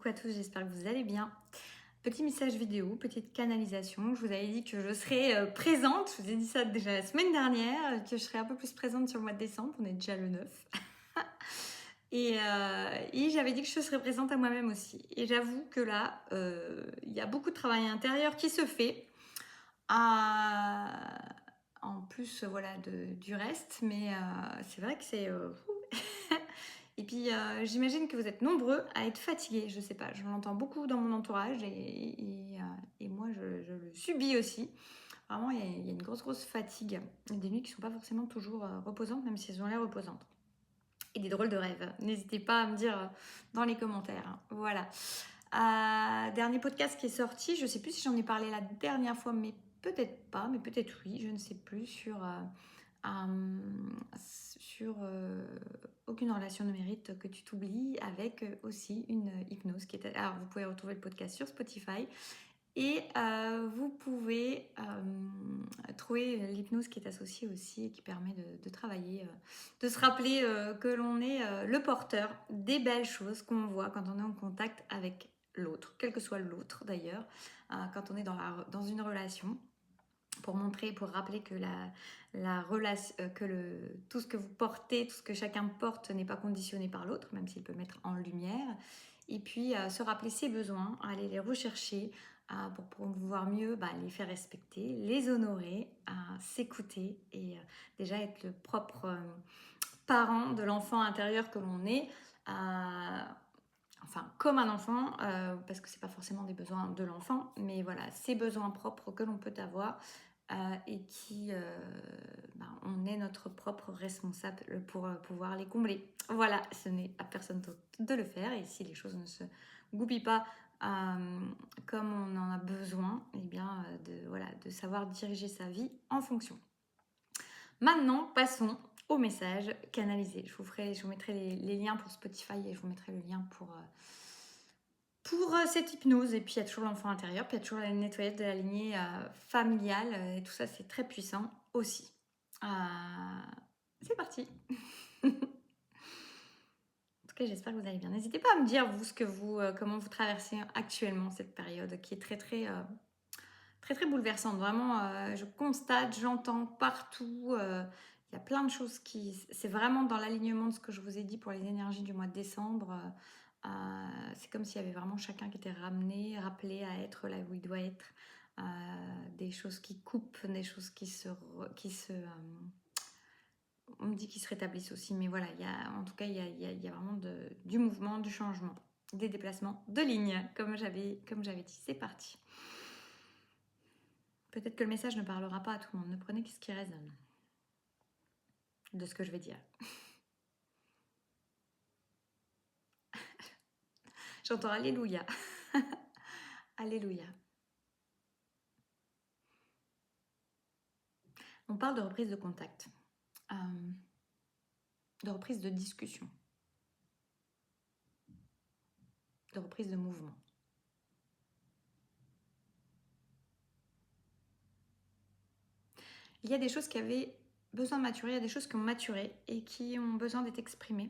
coucou à tous, j'espère que vous allez bien. Petit message vidéo, petite canalisation. Je vous avais dit que je serais présente, je vous ai dit ça déjà la semaine dernière, que je serais un peu plus présente sur le mois de décembre, on est déjà le 9. Et j'avais dit que je serais présente à moi-même aussi. Et j'avoue que là, il y a beaucoup de travail intérieur qui se fait. En plus, voilà, du reste, mais c'est vrai que c'est... Et puis, j'imagine que vous êtes nombreux à être fatigués. Je sais pas, je l'entends beaucoup dans mon entourage et moi, je le subis aussi. Vraiment, il y a une grosse fatigue. Il y a des nuits qui ne sont pas forcément toujours reposantes, même si elles ont l'air reposantes. Et des drôles de rêves. N'hésitez pas à me dire dans les commentaires, hein. Voilà. Dernier podcast qui est sorti, je ne sais plus si j'en ai parlé la dernière fois, mais peut-être pas, mais peut-être oui, je ne sais plus, sur aucune relation ne mérite que tu t'oublies, avec aussi une hypnose qui est... Alors, vous pouvez retrouver le podcast sur Spotify et vous pouvez trouver l'hypnose qui est associée aussi et qui permet de travailler, de se rappeler que l'on est le porteur des belles choses qu'on voit quand on est en contact avec l'autre, quel que soit l'autre d'ailleurs, quand on est dans une relation. Pour montrer, pour rappeler que la relation, tout ce que vous portez, tout ce que chacun porte n'est pas conditionné par l'autre, même s'il peut mettre en lumière. Et puis se rappeler ses besoins, aller les rechercher pour pouvoir mieux les faire respecter, les honorer, s'écouter et déjà être le propre parent de l'enfant intérieur que l'on est. Enfin, comme un enfant, parce que c'est pas forcément des besoins de l'enfant, mais voilà, ces besoins propres que l'on peut avoir et qui, on est notre propre responsable pour pouvoir les combler. Voilà, ce n'est à personne d'autre de le faire, et si les choses ne se goupillent pas comme on en a besoin, eh bien, de savoir diriger sa vie en fonction. Maintenant, passons au message canalisé. Je vous mettrai les liens pour Spotify et je vous mettrai le lien pour cette hypnose. Et puis il y a toujours l'enfant intérieur, puis il y a toujours la nettoyage de la lignée familiale. Et tout ça, c'est très puissant aussi. C'est parti. En tout cas, j'espère que vous allez bien. N'hésitez pas à me dire, vous, comment vous traversez actuellement cette période qui est très bouleversante. Vraiment, je constate, j'entends partout. Il y a plein de choses c'est vraiment dans l'alignement de ce que je vous ai dit pour les énergies du mois de décembre. C'est comme s'il y avait vraiment chacun qui était rappelé à être là où il doit être. Des choses qui coupent, des choses on me dit qu'ils se rétablissent aussi, mais voilà, en tout cas, il y a vraiment du mouvement, du changement, des déplacements de lignes, comme j'avais dit. C'est parti. Peut-être que le message ne parlera pas à tout le monde. Ne prenez que ce qui résonne de ce que je vais dire. J'entends Alléluia. Alléluia. On parle de reprise de contact, de reprise de discussion, de reprise de mouvement. Il y a des choses qui avaient besoin de maturer, il y a des choses qui ont maturé et qui ont besoin d'être exprimées.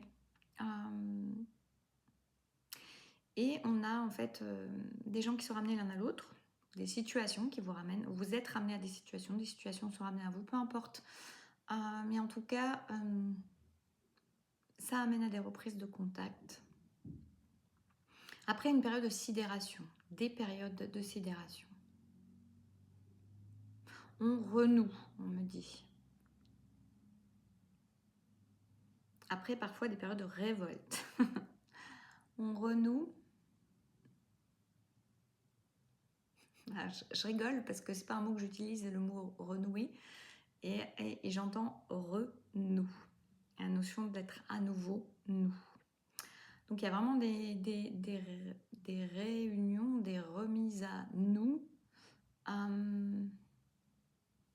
Et on a en fait des gens qui sont ramenés l'un à l'autre, des situations qui vous ramènent, vous êtes ramenés à des situations sont ramenées à vous, peu importe. Mais en tout cas, ça amène à des reprises de contact. Après une période de sidération, des périodes de sidération. On renoue, on me dit. Après, parfois, des périodes de révolte. On renoue. Ah, je rigole parce que c'est pas un mot que j'utilise, le mot renouer. Et j'entends renou. La notion d'être à nouveau nous. Donc il y a vraiment des réunions, des remises à nous,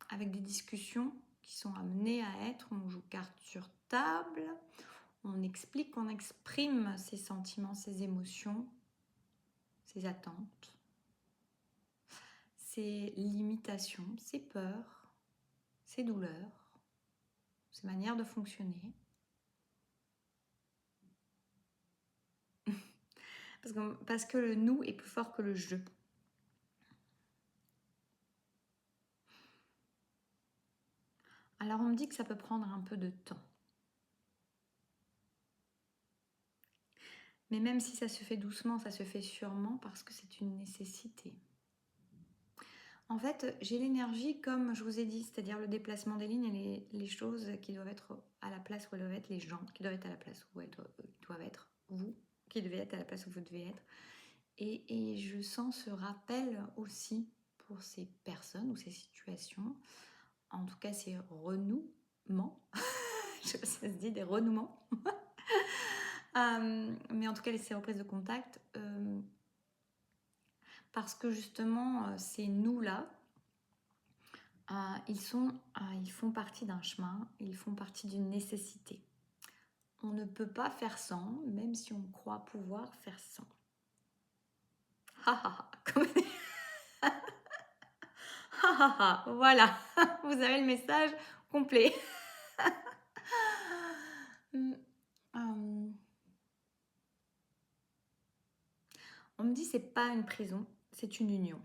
avec des discussions qui sont amenées à être. On joue carte sur table, on explique, on exprime ses sentiments, ses émotions, ses attentes, ses limitations, ses peurs, ses douleurs, ses manières de fonctionner. Parce que le nous est plus fort que le je. Alors on me dit que ça peut prendre un peu de temps. Mais même si ça se fait doucement, ça se fait sûrement parce que c'est une nécessité. En fait, j'ai l'énergie comme je vous ai dit, c'est-à-dire le déplacement des lignes et les choses qui doivent être à la place où elles doivent être, les gens qui doivent être à la place où elles doivent être, vous qui devez être à la place où vous devez être. Et je sens ce rappel aussi pour ces personnes ou ces situations, en tout cas ces renouements, je sais pas si ça se dit, des renouements, mais en tout cas ces reprises de contact, parce que justement ces nous-là, ils font partie d'un chemin, ils font partie d'une nécessité. On ne peut pas faire sans, même si on croit pouvoir faire sans. Ha ha ha, comme... voilà, vous avez le message complet. On me dit c'est pas une prison, c'est une union.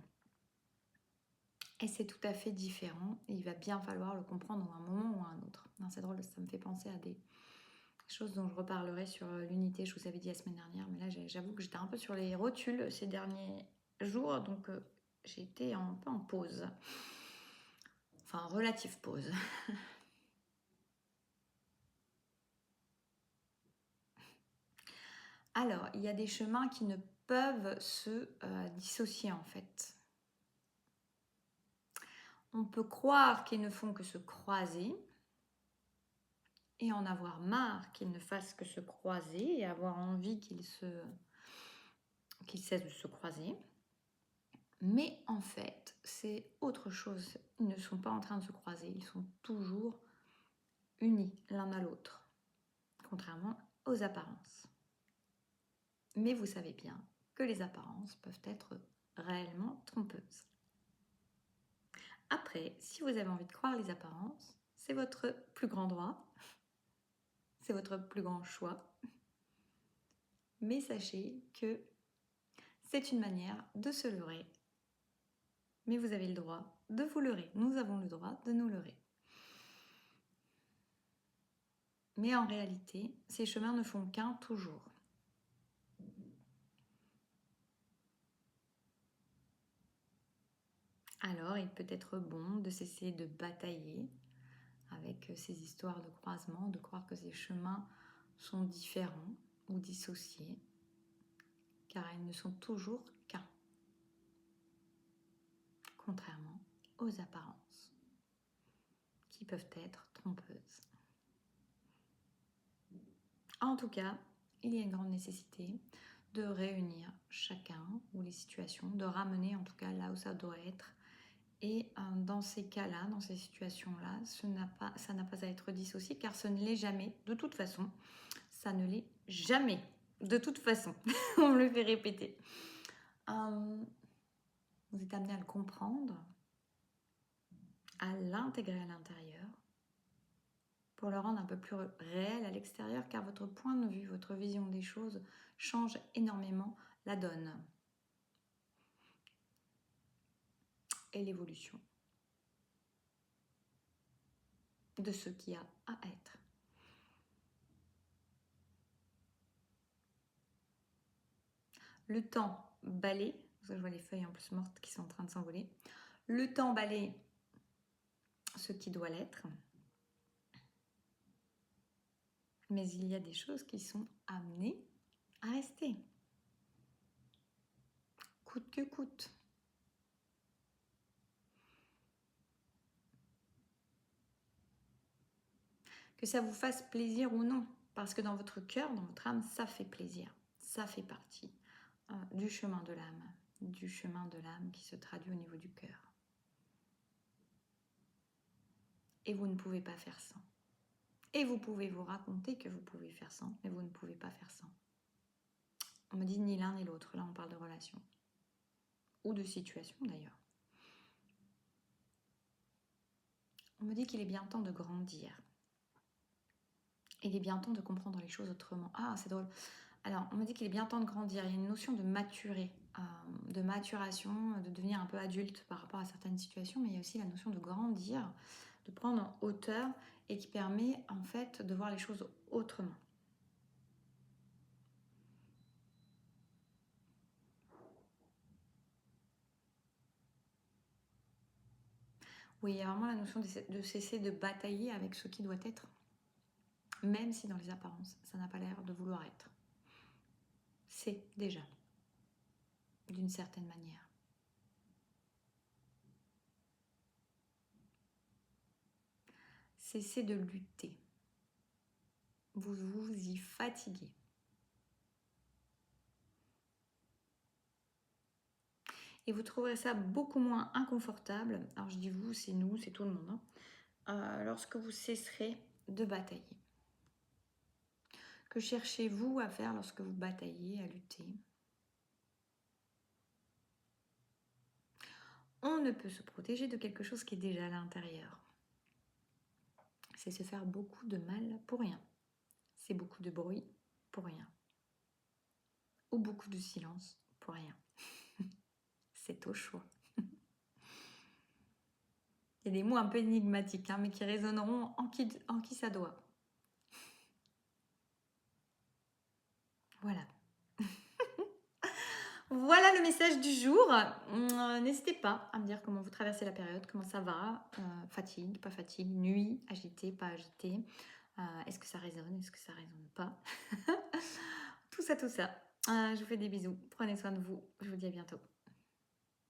Et c'est tout à fait différent. Et il va bien falloir le comprendre à un moment ou à un autre. Non, c'est drôle, ça me fait penser à des choses dont je reparlerai sur l'unité. Je vous avais dit la semaine dernière, mais là j'avoue que j'étais un peu sur les rotules ces derniers jours, donc j'ai été un peu en pause. Enfin, relative pause. Alors, il y a des chemins qui ne peuvent se dissocier en fait. On peut croire qu'ils ne font que se croiser et en avoir marre qu'ils ne fassent que se croiser et avoir envie qu'ils cessent de se croiser. Mais en fait, c'est autre chose. Ils ne sont pas en train de se croiser, ils sont toujours unis l'un à l'autre, contrairement aux apparences. Mais vous savez bien que les apparences peuvent être réellement trompeuses. Après, si vous avez envie de croire les apparences, c'est votre plus grand droit, c'est votre plus grand choix. Mais sachez que c'est une manière de se leurrer. Mais vous avez le droit de vous leurrer. Nous avons le droit de nous leurrer. Mais en réalité, ces chemins ne font qu'un toujours. Alors, il peut être bon de cesser de batailler avec ces histoires de croisement, de croire que ces chemins sont différents ou dissociés, car ils ne sont toujours qu'un, contrairement aux apparences, qui peuvent être trompeuses. En tout cas, il y a une grande nécessité de réunir chacun ou les situations, de ramener en tout cas là où ça doit être. Et dans ces cas-là, dans ces situations-là, ça n'a pas à être dissocié car ce ne l'est jamais. De toute façon, ça ne l'est jamais. De toute façon, on me le fait répéter. Vous êtes amené à le comprendre, à l'intégrer à l'intérieur, pour le rendre un peu plus réel à l'extérieur, car votre point de vue, votre vision des choses change énormément la donne et l'évolution de ce qui a à être. Le temps balai, je vois les feuilles en plus mortes qui sont en train de s'envoler. Le temps balai ce qui doit l'être, mais il y a des choses qui sont amenées à rester, coûte que coûte. Que ça vous fasse plaisir ou non, parce que dans votre cœur, dans votre âme, ça fait plaisir, ça fait partie du chemin de l'âme qui se traduit au niveau du cœur. Et vous ne pouvez pas faire sans. Et vous pouvez vous raconter que vous pouvez faire sans, mais vous ne pouvez pas faire sans. On me dit ni l'un ni l'autre, là on parle de relation. Ou de situation d'ailleurs. On me dit qu'il est bien temps de grandir. Il est bien temps de comprendre les choses autrement. Ah, c'est drôle. Alors, on me dit qu'il est bien temps de grandir. Il y a une notion de maturer, de maturation, de devenir un peu adulte par rapport à certaines situations, mais il y a aussi la notion de grandir, de prendre en hauteur et qui permet en fait de voir les choses autrement. Oui, il y a vraiment la notion de cesser de batailler avec ce qui doit être, même si dans les apparences, ça n'a pas l'air de vouloir être. C'est déjà, d'une certaine manière. Cessez de lutter. Vous vous y fatiguez. Et vous trouverez ça beaucoup moins inconfortable. Alors je dis vous, c'est nous, c'est tout le monde. Lorsque vous cesserez de batailler. Que cherchez-vous à faire lorsque vous bataillez, à lutter? On ne peut se protéger de quelque chose qui est déjà à l'intérieur. C'est se faire beaucoup de mal pour rien. C'est beaucoup de bruit pour rien. Ou beaucoup de silence pour rien. C'est au choix. Il y a des mots un peu énigmatiques, mais qui résonneront en qui ça doit. Voilà. Voilà le message du jour. N'hésitez pas à me dire comment vous traversez la période, comment ça va, fatigue, pas fatigue, nuit, agité, pas agité. Est-ce que ça résonne, est-ce que ça résonne pas? Tout ça, tout ça. Je vous fais des bisous. Prenez soin de vous. Je vous dis à bientôt.